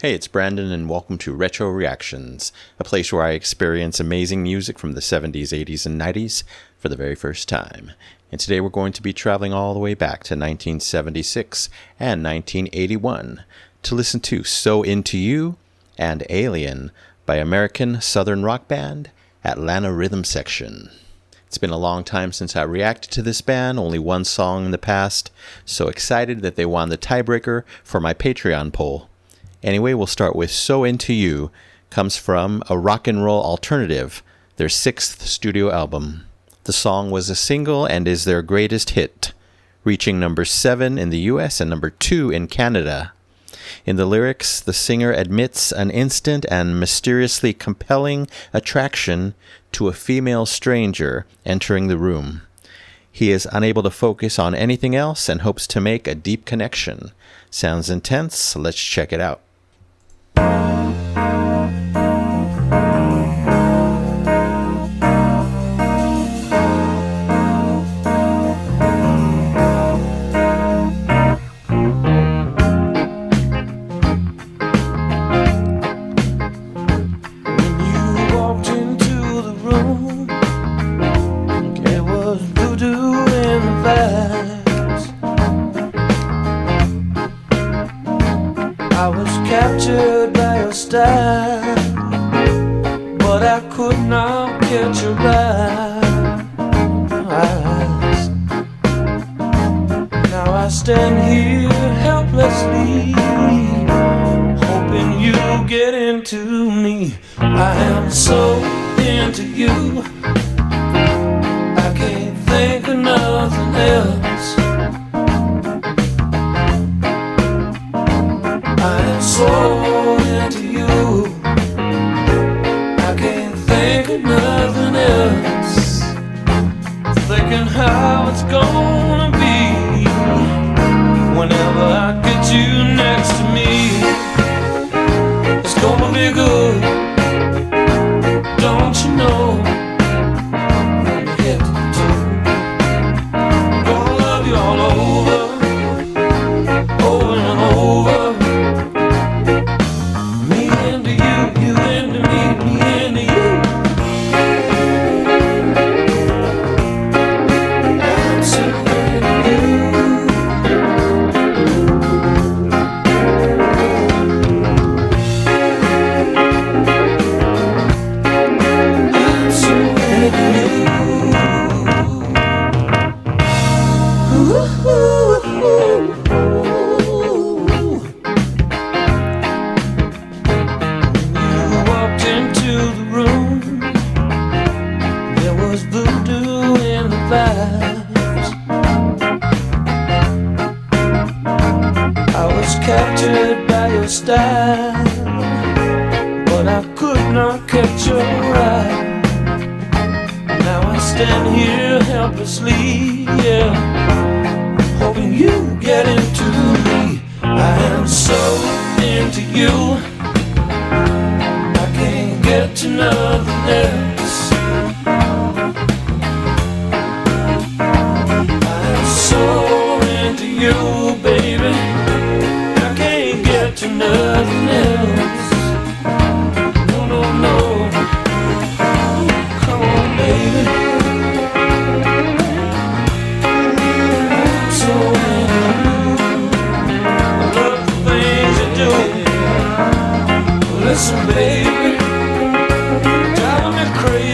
Hey, it's Brandon, and welcome to Retro Reactions, a place where I experience amazing music from the 70s, 80s, and 90s for the very first time. And today we're going to be traveling all the way back to 1976 and 1981 to listen to So Into You and Alien by American Southern rock band Atlanta Rhythm Section. It's been a long time since I reacted to this band, only one song in the past, so excited that they won the tiebreaker for my Patreon poll. Anyway, we'll start with So Into You, comes from A Rock and Roll Alternative, their sixth studio album. The song was a single and is their greatest hit, reaching number 7 in the US and number 2 in Canada. In the lyrics, the singer admits an instant and mysteriously compelling attraction to a female stranger entering the room. He is unable to focus on anything else and hopes to make a deep connection. Sounds intense. Let's check it out. I was captured by your style, but I could not catch your eyes. Now I stand here helplessly, hoping you get into me. I am so into you, I can't think of nothing else. So into you, I can't think of nothing else. Thinking how it's gonna be whenever I get you next to me. It's gonna be good, don't you know? From head to toe, gonna love you all over, over and over. Captured by your style, but I could not catch your eye. Now I stand here helplessly, yeah, hoping you get into me. I am so into you, I can't get to nothing else. I am so into you, baby, to nothing else. No, no, no. Come on, baby. I'm so into you. I love the things you do. Listen, baby, driving me crazy.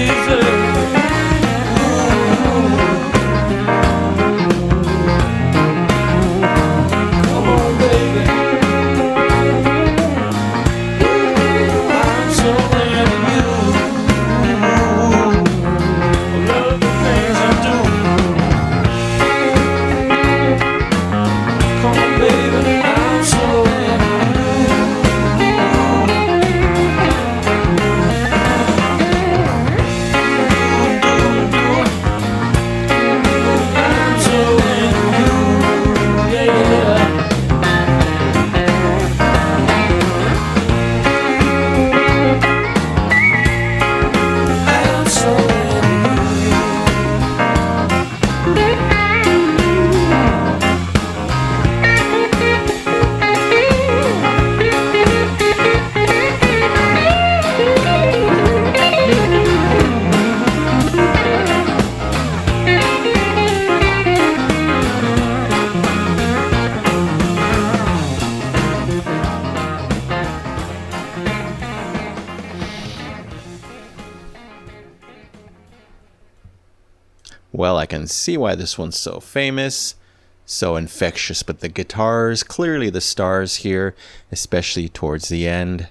well. I can see why this one's so famous, so infectious. But the guitars, clearly the stars here, especially towards the end,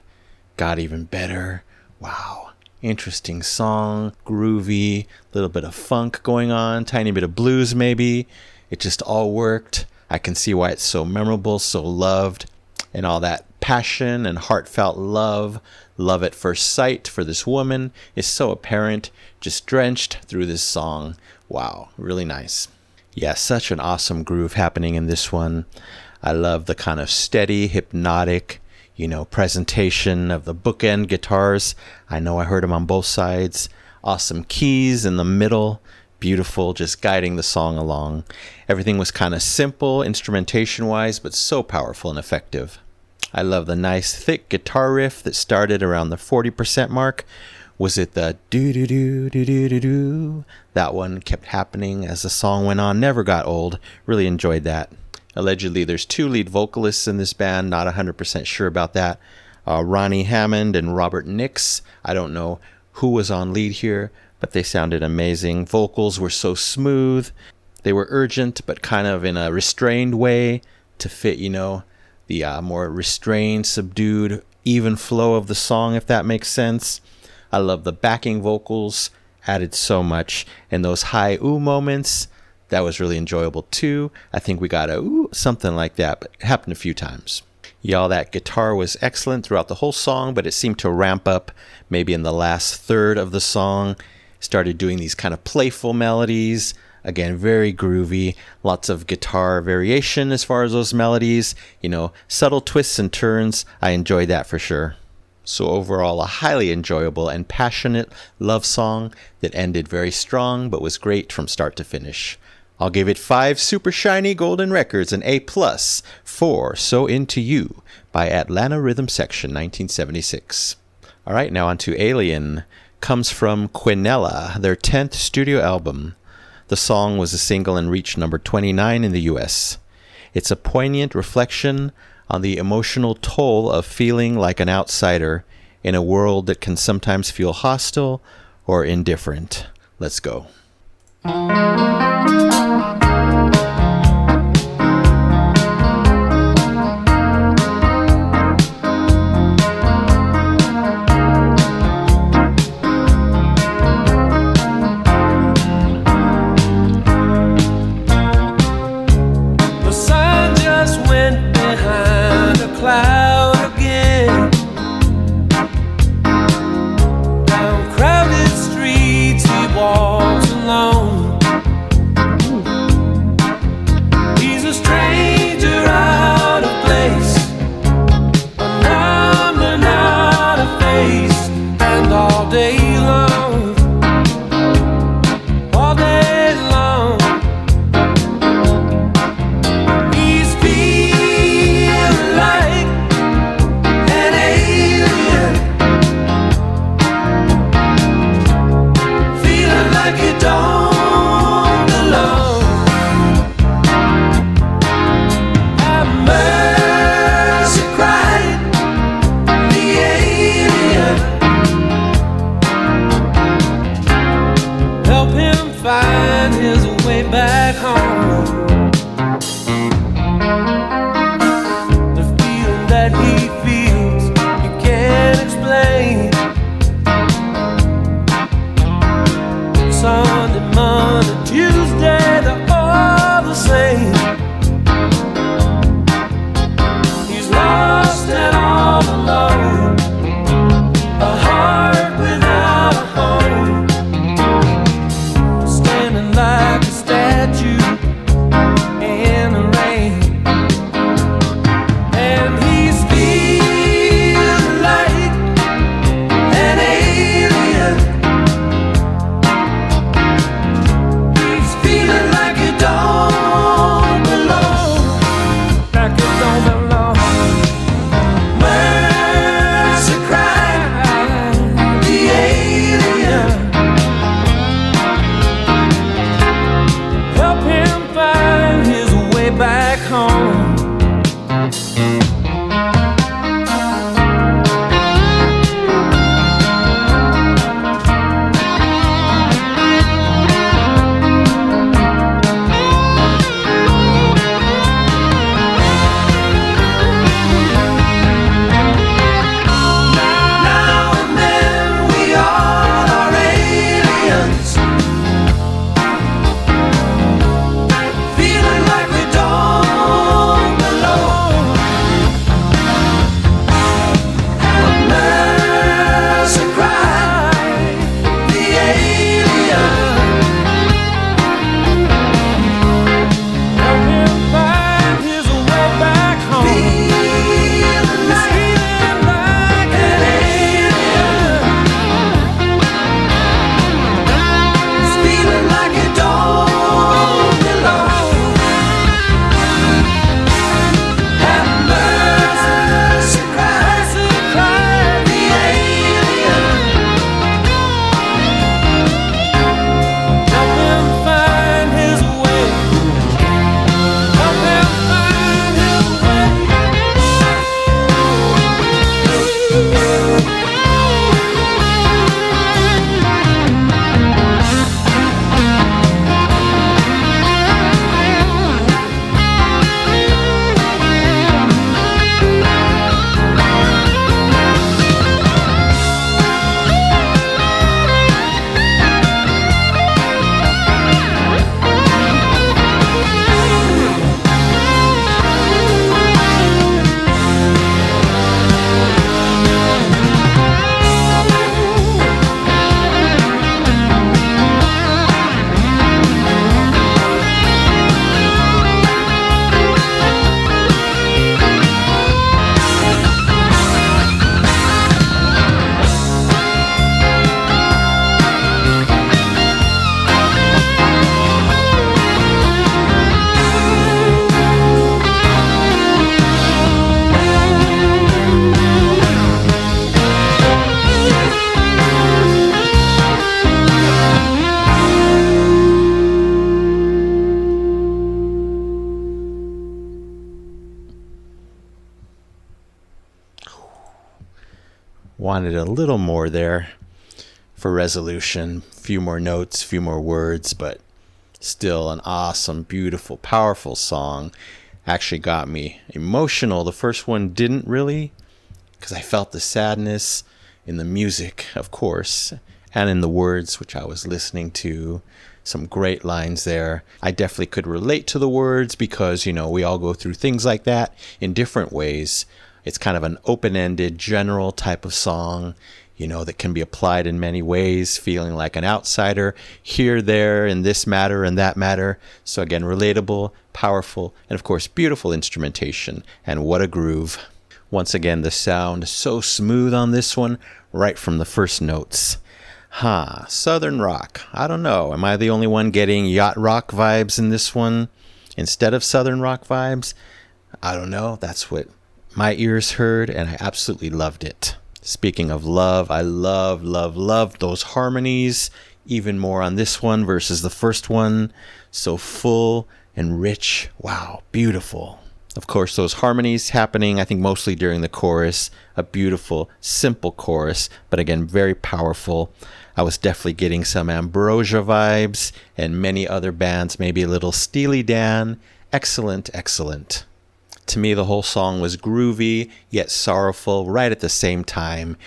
got even better. Wow. Interesting song, groovy, little bit of funk going on, tiny bit of blues maybe. It just all worked. I can see why it's so memorable, so loved, and all that passion and heartfelt love at first sight for this woman is so apparent, just drenched through this song. Wow, really nice. Yeah, such an awesome groove happening in this one. I love the kind of steady, hypnotic, presentation of the bookend guitars. I know I heard them on both sides. Awesome keys in the middle. Beautiful, just guiding the song along. Everything was kind of simple instrumentation-wise, but so powerful and effective. I love the nice, thick guitar riff that started around the 40% mark. Was it the do-do-do-do-do-do-do? That one kept happening as the song went on. Never got old. Really enjoyed that. Allegedly, there's 2 lead vocalists in this band. Not 100% sure about that. Ronnie Hammond and Robert Nix. I don't know who was on lead here, but they sounded amazing. Vocals were so smooth. They were urgent, but kind of in a restrained way to fit, the more restrained, subdued, even flow of the song, if that makes sense. I love the backing vocals. Added so much. And those high ooh moments, that was really enjoyable too. I think we got a ooh, something like that, but it happened a few times. Y'all, that guitar was excellent throughout the whole song, but it seemed to ramp up maybe in the last third of the song. Started doing these kind of playful melodies. Again, very groovy. Lots of guitar variation as far as those melodies. Subtle twists and turns. I enjoyed that for sure. So overall, a highly enjoyable and passionate love song that ended very strong, but was great from start to finish. I'll give it 5 super shiny golden records, an A+ for So Into You by Atlanta Rhythm Section, 1976. All right, now on to Alien. Comes from Quinella, their 10th studio album. The song was a single and reached number 29 in the US. It's a poignant reflection on the emotional toll of feeling like an outsider in a world that can sometimes feel hostile or indifferent. Let's go. Cloud again. Down crowded streets he walks alone. He's a stranger out of place, unarmed and out of face, and all day long, all day long, he's feeling like find his way back home. The feeling that he feels, he can't explain. Sunday, Monday, Tuesday, they're all the same. He's lost and all alone, a heart without a home. Like a statue Wanted a little more there for resolution. Few more notes, few more words, but still an awesome, beautiful, powerful song. Actually got me emotional. The first one didn't really, because I felt the sadness in the music, of course, and in the words, which I was listening to. Some great lines there. I definitely could relate to the words because, we all go through things like that in different ways. It's kind of an open-ended, general type of song, that can be applied in many ways, feeling like an outsider here, there, in this matter and that matter. So again, relatable, powerful, and of course, beautiful instrumentation. And what a groove. Once again, the sound so smooth on this one, right from the first notes. Southern rock. I don't know. Am I the only one getting yacht rock vibes in this one instead of southern rock vibes? I don't know. That's what my ears heard, and I absolutely loved it. Speaking of love, I love those harmonies even more on this one versus the first one. So full and rich. Wow, beautiful. Of course, those harmonies happening, I think, mostly during the chorus. A beautiful, simple chorus, but again, very powerful. I was definitely getting some Ambrosia vibes and many other bands, maybe a little Steely Dan. Excellent, excellent. To me, the whole song was groovy, yet sorrowful, right at the same time,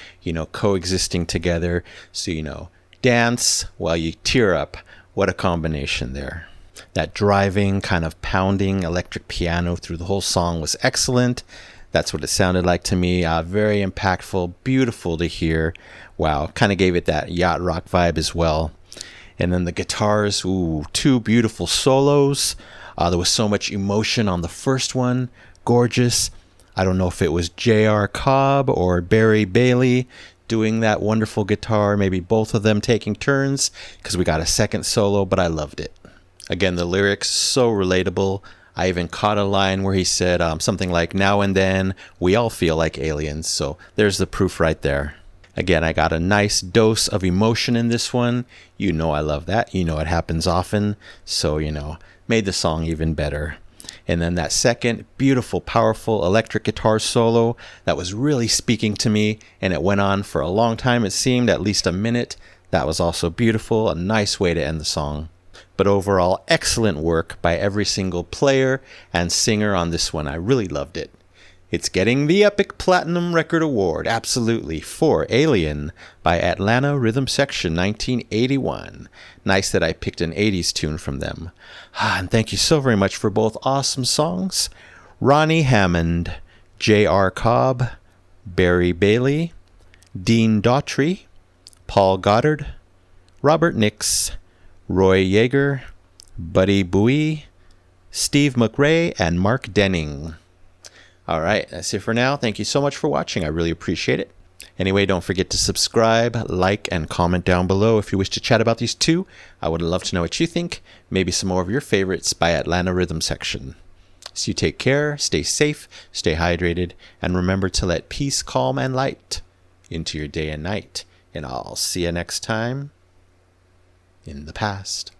coexisting together. So, dance while you tear up. What a combination there. That driving, kind of pounding electric piano through the whole song was excellent. That's what it sounded like to me. Very impactful, beautiful to hear. Wow, kind of gave it that yacht rock vibe as well. And then the guitars, two beautiful solos. There was so much emotion on the first one. Gorgeous. I don't know if it was J.R. Cobb or Barry Bailey doing that wonderful guitar. Maybe both of them taking turns, because we got a second solo, but I loved it. Again, the lyrics, so relatable. I even caught a line where he said something like, "Now and then, we all feel like aliens." So there's the proof right there. Again, I got a nice dose of emotion in this one. I love that. It happens often. So, made the song even better. And then that second beautiful, powerful electric guitar solo that was really speaking to me. And it went on for a long time. It seemed at least a minute. That was also beautiful. A nice way to end the song. But overall, excellent work by every single player and singer on this one. I really loved it. It's getting the Epic Platinum Record Award, absolutely, for Alien by Atlanta Rhythm Section 1981. Nice that I picked an 80s tune from them. And thank you so very much for both awesome songs. Ronnie Hammond, J.R. Cobb, Barry Bailey, Dean Daughtry, Paul Goddard, Robert Nix, Roy Yeager, Buddy Bowie, Steve McRae, and Mark Denning. All right, that's it for now. Thank you so much for watching. I really appreciate it. Anyway, don't forget to subscribe, like, and comment down below if you wish to chat about these two. I would love to know what you think. Maybe some more of your favorites by Atlanta Rhythm Section. So you take care, stay safe, stay hydrated, and remember to let peace, calm, and light into your day and night. And I'll see you next time in the past.